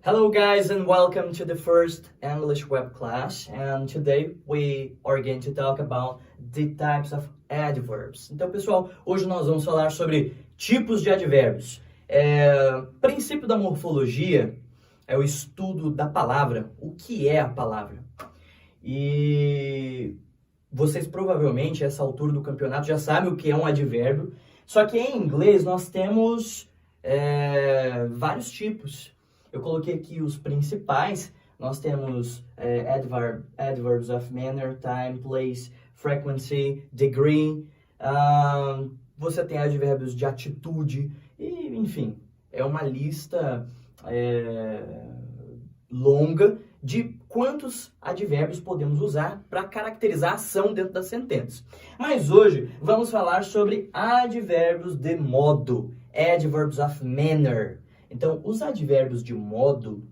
Hello guys and welcome to the first English web class, and today we are going to talk about the types of adverbs. Então pessoal, hoje nós vamos falar sobre tipos de advérbios. Princípio da morfologia é o estudo da palavra, o que é a palavra. E vocês provavelmente, a essa altura do campeonato, já sabem o que é um advérbio, só que em inglês nós temos vários tipos. Eu coloquei aqui os principais. Nós temos adverbs of manner, time, place, frequency, degree. Você tem advérbios de atitude. E, enfim, é uma lista longa de quantos advérbios podemos usar para caracterizar a ação dentro da sentença. Mas hoje vamos falar sobre advérbios de modo, adverbs of manner. Então, os advérbios de modo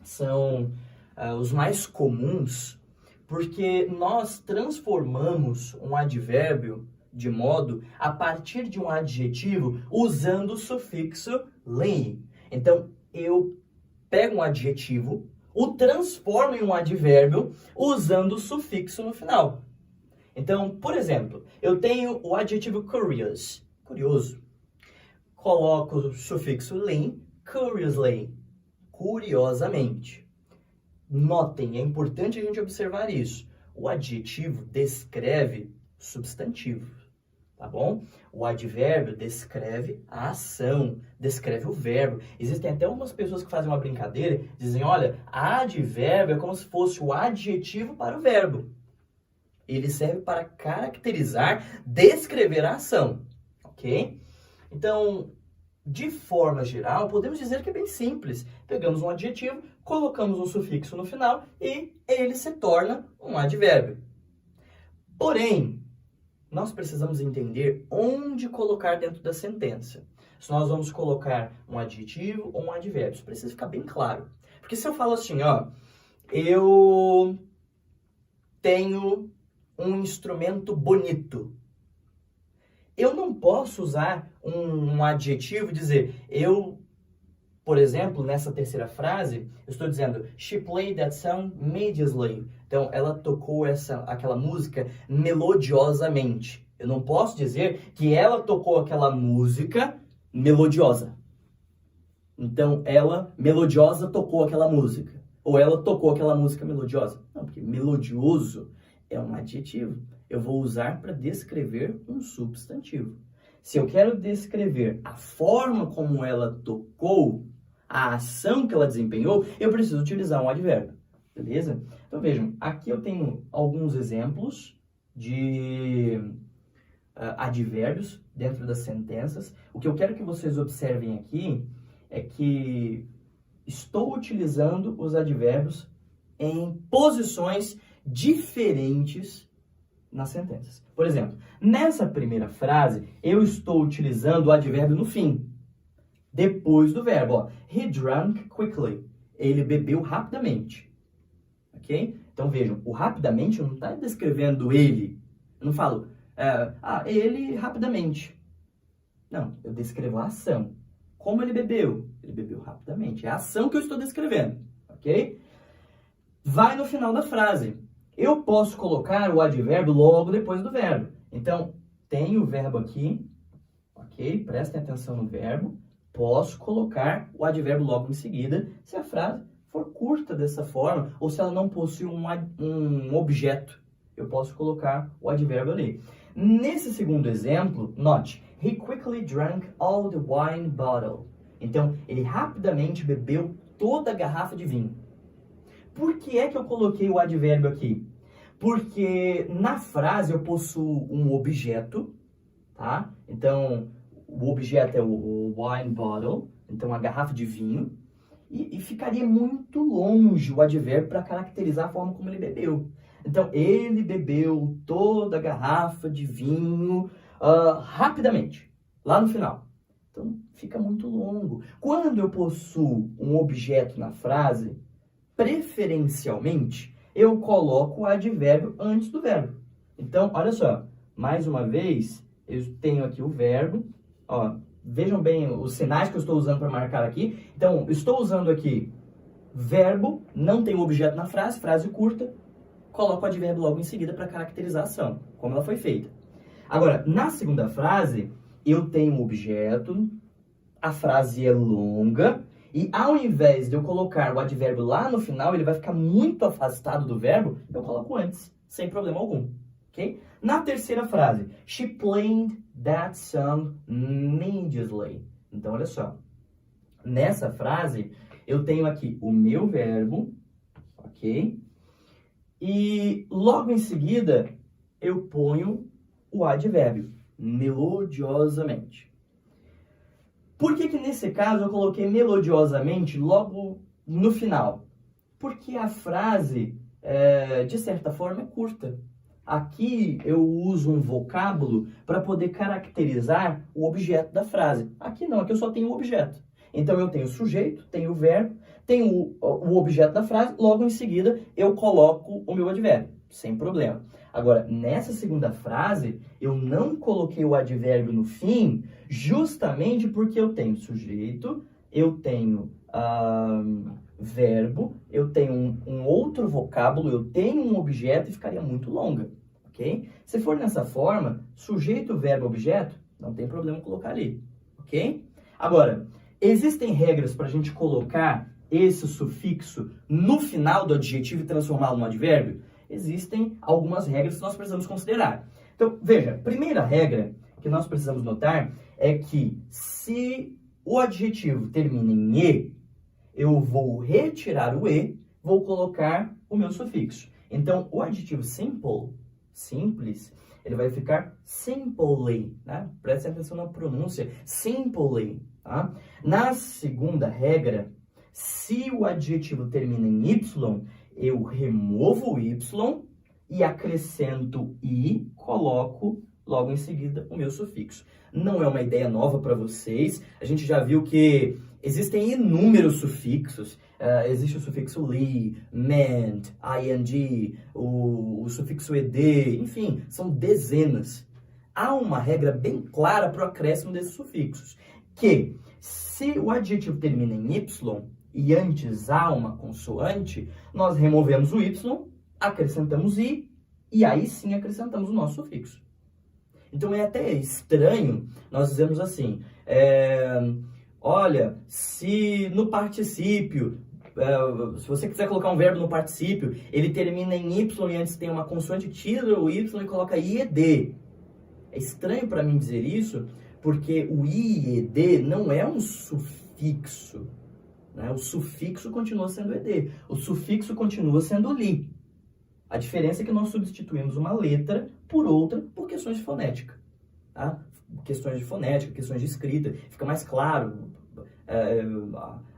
são os mais comuns porque nós transformamos um advérbio de modo a partir de um adjetivo usando o sufixo "ly". Então, eu pego um adjetivo, o transformo em um advérbio usando o sufixo no final. Então, por exemplo, eu tenho o adjetivo curious, curioso. Coloco o sufixo "ly", curiously, curiosamente. Notem, é importante a gente observar isso. O adjetivo descreve substantivo, tá bom? O advérbio descreve a ação, descreve o verbo. Existem até algumas pessoas que fazem uma brincadeira, dizem, olha, advérbio é como se fosse o adjetivo para o verbo. Ele serve para caracterizar, descrever a ação, ok? Então, de forma geral, podemos dizer que é bem simples. Pegamos um adjetivo, colocamos um sufixo no final e ele se torna um advérbio. Porém, nós precisamos entender onde colocar dentro da sentença. Se nós vamos colocar um adjetivo ou um advérbio, isso precisa ficar bem claro. Porque se eu falo assim, ó, eu tenho um instrumento bonito, eu não posso usar um adjetivo e dizer, por exemplo, nessa terceira frase, eu estou dizendo, she played that song melodiously. Então, ela tocou aquela música melodiosamente. Eu não posso dizer que ela tocou aquela música melodiosa. Então, ela, melodiosa, tocou aquela música. Ou ela tocou aquela música melodiosa. Não, porque melodioso é um adjetivo. Eu vou usar para descrever um substantivo. Se eu quero descrever a forma como ela tocou, a ação que ela desempenhou, eu preciso utilizar um advérbio, beleza? Então vejam, aqui eu tenho alguns exemplos de advérbios dentro das sentenças. O que eu quero que vocês observem aqui é que estou utilizando os advérbios em posições diferentes nas sentenças. Por exemplo, nessa primeira frase, eu estou utilizando o advérbio no fim, depois do verbo. Ó, he drank quickly. Ele bebeu rapidamente. Ok? Então vejam, o rapidamente não está descrevendo ele. Eu não falo, ele rapidamente. Não, eu descrevo a ação. Como ele bebeu? Ele bebeu rapidamente. É a ação que eu estou descrevendo. Ok? Vai no final da frase. Eu posso colocar o advérbio logo depois do verbo. Então, tenho o verbo aqui, ok? Prestem atenção no verbo. Posso colocar o advérbio logo em seguida, se a frase for curta dessa forma, ou se ela não possui um objeto. Eu posso colocar o advérbio ali. Nesse segundo exemplo, note, he quickly drank all the wine bottle. Então, ele rapidamente bebeu toda a garrafa de vinho. Por que é que eu coloquei o advérbio aqui? Porque na frase eu possuo um objeto, tá? Então, o objeto é o wine bottle, então a garrafa de vinho, e ficaria muito longe o advérbio para caracterizar a forma como ele bebeu. Então, ele bebeu toda a garrafa de vinho rapidamente, lá no final. Então, fica muito longo. Quando eu possuo um objeto na frase, preferencialmente, eu coloco o advérbio antes do verbo. Então, olha só, mais uma vez, eu tenho aqui o verbo, ó, vejam bem os sinais que eu estou usando para marcar aqui. Então, estou usando aqui verbo, não tem o objeto na frase, frase curta, coloco o advérbio logo em seguida para caracterizar a ação, como ela foi feita. Agora, na segunda frase, eu tenho um objeto, a frase é longa, e ao invés de eu colocar o advérbio lá no final, ele vai ficar muito afastado do verbo, eu coloco antes, sem problema algum. Okay? Na terceira frase, she played that song immediately. Então, olha só. Nessa frase, eu tenho aqui o meu verbo, ok? E logo em seguida, eu ponho o advérbio, melodiosamente. Por que nesse caso eu coloquei melodiosamente logo no final? Porque a frase, de certa forma, é curta. Aqui eu uso um vocábulo para poder caracterizar o objeto da frase. Aqui não, aqui eu só tenho o objeto. Então eu tenho o sujeito, tenho o verbo, tenho o objeto da frase, logo em seguida eu coloco o meu advérbio, sem problema. Agora, nessa segunda frase, eu não coloquei o advérbio no fim, justamente porque eu tenho sujeito, eu tenho verbo, eu tenho um outro vocábulo, eu tenho um objeto e ficaria muito longa, ok? Se for nessa forma, sujeito, verbo, objeto, não tem problema colocar ali, ok? Agora, existem regras para a gente colocar esse sufixo no final do adjetivo e transformá-lo no advérbio? Existem algumas regras que nós precisamos considerar. Então, veja, primeira regra que nós precisamos notar é que se o adjetivo termina em E, eu vou retirar o E, vou colocar o meu sufixo. Então, o adjetivo simple, simples, ele vai ficar simply, né? Preste atenção na pronúncia, simply, tá? Na segunda regra, se o adjetivo termina em Y, eu removo o Y e acrescento I, coloco logo em seguida o meu sufixo. Não é uma ideia nova para vocês, a gente já viu que existem inúmeros sufixos, existe o sufixo li, meant, ing, o sufixo ed, enfim, são dezenas. Há uma regra bem clara para o acréscimo desses sufixos, que se o adjetivo termina em Y, e antes há uma consoante, nós removemos o Y, acrescentamos I, e aí sim acrescentamos o nosso sufixo. Então é até estranho nós dizermos assim, olha, se no particípio, se você quiser colocar um verbo no particípio, ele termina em Y e antes tem uma consoante, tira o Y e coloca IED. É estranho para mim dizer isso, porque o IED não é um sufixo. O sufixo continua sendo ed, o sufixo continua sendo li. A diferença é que nós substituímos uma letra por outra por questões de fonética. Tá? Questões de fonética, questões de escrita, fica mais claro,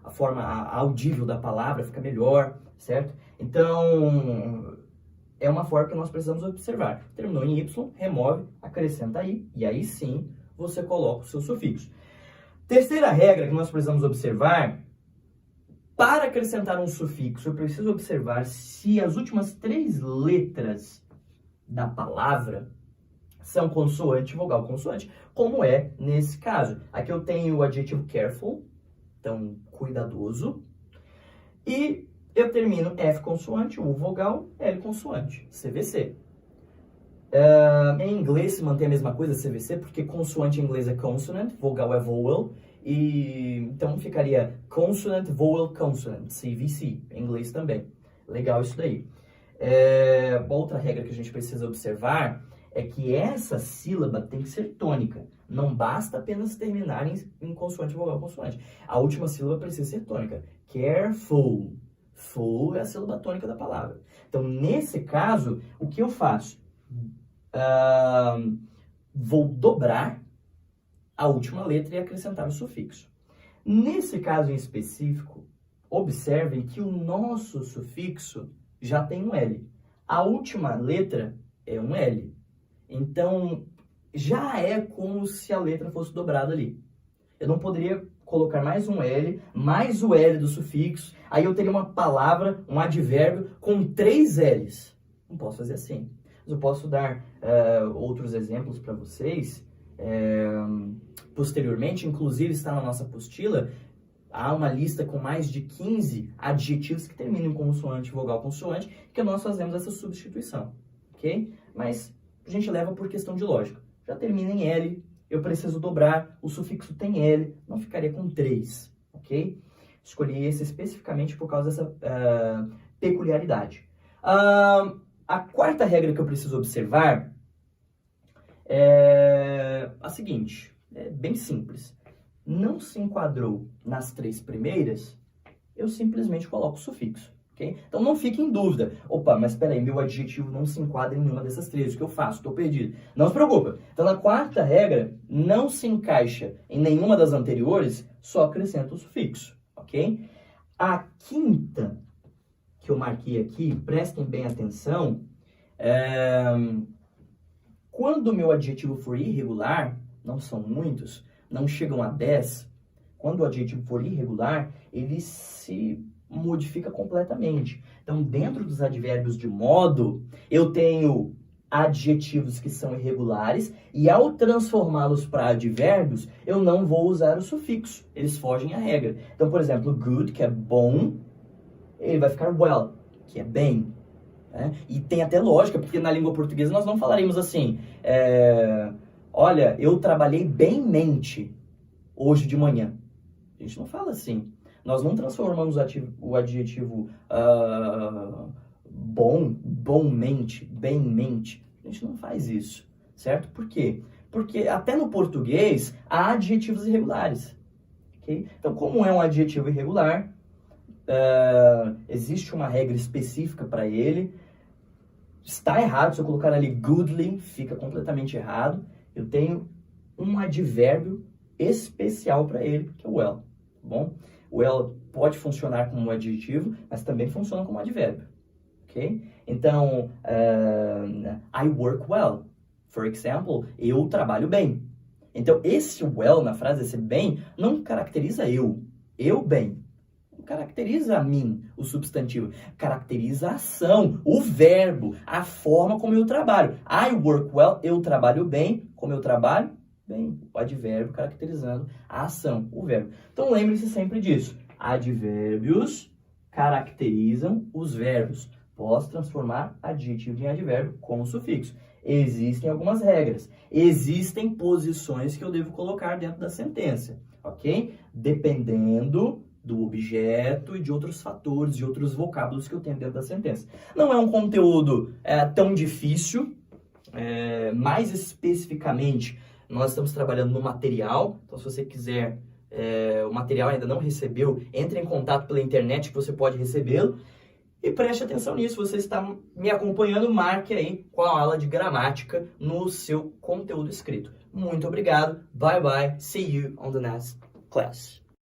a forma audível da palavra fica melhor, certo? Então, é uma forma que nós precisamos observar. Terminou em Y, remove, acrescenta I, e aí sim você coloca o seu sufixo. Terceira regra que nós precisamos observar: para acrescentar um sufixo, eu preciso observar se as últimas 3 letras da palavra são consoante, vogal, consoante, como é nesse caso. Aqui eu tenho o adjetivo careful, então cuidadoso, e eu termino F consoante, U vogal, L consoante, CVC. Em inglês se mantém a mesma coisa, CVC, porque consoante em inglês é consonant, vogal é vowel, e então ficaria consonant, vowel, consonant, CVC, em inglês também. Legal isso daí. Outra regra que a gente precisa observar é que essa sílaba tem que ser tônica. Não basta apenas terminar em consoante, vogal, consoante. A última sílaba precisa ser tônica. Careful. Full é a sílaba tônica da palavra. Então, nesse caso, o que eu faço? Vou dobrar a última letra e acrescentar o sufixo. Nesse caso em específico, observem que o nosso sufixo já tem um L. A última letra é um L. Então, já é como se a letra fosse dobrada ali. Eu não poderia colocar mais um L, mais o L do sufixo, aí eu teria uma palavra, um advérbio com 3 L's. Não posso fazer assim. Mas eu posso dar outros exemplos para vocês. Posteriormente, inclusive está na nossa apostila, há uma lista com mais de 15 adjetivos que terminam em consoante, vogal, consoante, que nós fazemos essa substituição, ok? Mas a gente leva por questão de lógica. Já termina em L, eu preciso dobrar, o sufixo tem L, não ficaria com 3, ok? Escolhi esse especificamente por causa dessa peculiaridade. A quarta regra que eu preciso observar é a seguinte, é bem simples. Não se enquadrou nas 3 primeiras, eu simplesmente coloco o sufixo, ok? Então não fique em dúvida. Opa, mas espera aí, meu adjetivo não se enquadra em nenhuma dessas 3, o que eu faço? Estou perdido. Não se preocupa. Então na quarta regra, não se encaixa em nenhuma das anteriores, só acrescenta o sufixo, ok? A quinta que eu marquei aqui, prestem bem atenção, quando o meu adjetivo for irregular, não são muitos, não chegam a 10, quando o adjetivo for irregular, ele se modifica completamente. Então, dentro dos advérbios de modo, eu tenho adjetivos que são irregulares e ao transformá-los para advérbios, eu não vou usar o sufixo, eles fogem à regra. Então, por exemplo, good, que é bom, ele vai ficar well, que é bem. Né? E tem até lógica, porque na língua portuguesa nós não falaremos assim, olha, eu trabalhei bem-mente hoje de manhã. A gente não fala assim. Nós não transformamos o adjetivo bom, bom-mente, bem-mente. A gente não faz isso, certo? Por quê? Porque até no português há adjetivos irregulares. Okay? Então, como é um adjetivo irregular, existe uma regra específica para ele. Está errado, se eu colocar ali goodly, fica completamente errado. Eu tenho um advérbio especial para ele, que é o well. Tá bom? O well pode funcionar como um adjetivo, mas também funciona como advérbio. Okay? Então, I work well. For example, eu trabalho bem. Então, esse well na frase, esse bem, não caracteriza eu bem. Não caracteriza a mim, o substantivo. Caracteriza a ação, o verbo, a forma como eu trabalho. I work well, eu trabalho bem. Como eu trabalho? Bem, o advérbio caracterizando a ação, o verbo. Então, lembre-se sempre disso. Advérbios caracterizam os verbos. Posso transformar adjetivo em advérbio com o sufixo. Existem algumas regras. Existem posições que eu devo colocar dentro da sentença, ok? Dependendo do objeto e de outros fatores, de outros vocábulos que eu tenho dentro da sentença. Não é um conteúdo tão difícil, mais especificamente, nós estamos trabalhando no material, então se você quiser, o material ainda não recebeu, entre em contato pela internet que você pode recebê-lo. E preste atenção nisso, você está me acompanhando, marque aí qual a aula de gramática no seu conteúdo escrito. Muito obrigado, bye bye, see you on the next class.